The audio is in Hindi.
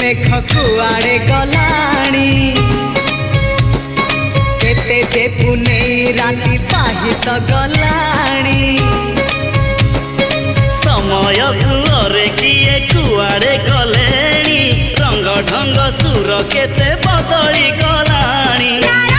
मेघ कुआड़े गलाणी केते जे पुनेई राती पाहित गलाणी समय सुरे किए कुआड़े गलेणी रंग ढंग सुर केते बदली गलाणी।